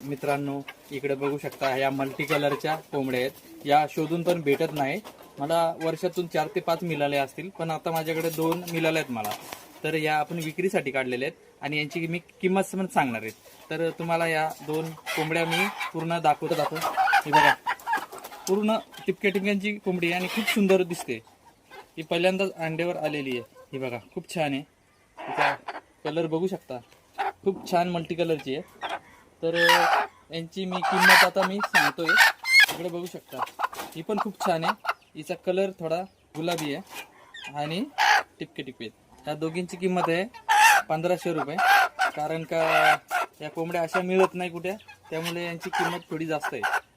मित्रांनो, इकडे बघू शकता या मल्टी कलरच्या कोंबड्या आहेत. या शोधून पण भेटत नाही. मला वर्षातून 4 ते 5 मिळाले असतील, पण आता माझ्याकडे 2 मिळाले आहेत मला. तर या आपण विक्रीसाठी काढलेले आहेत आणि यांची मी किंमत पण सांगणार आहे. तर तुम्हाला या 2 कोंबड्या मी पूर्ण दाखवतो. हे बघा, पूर्ण टिपक्या टिपक्यांची कोंबडी आहे आणि खूप सुंदर दिसते. ही पहिल्यांदाच अंड्यावर आलेली आहे. ही बघा, खूप छान आहे. तिचा कलर बघू शकता, खूप छान मल्टी कलरची आहे. तर यांची मी किंमत आता मी सांगतोय. इकडे बघू शकता, ही पण खूप छान आहे. हिचा कलर थोडा गुलाबी आहे आणि टिपके टिपके आहेत. या दोघींची किंमत आहे 1500 रुपये. कारण का या कोंबड्या अशा मिळत नाही कुठे, त्यामुळे यांची किंमत थोडी जास्त आहे.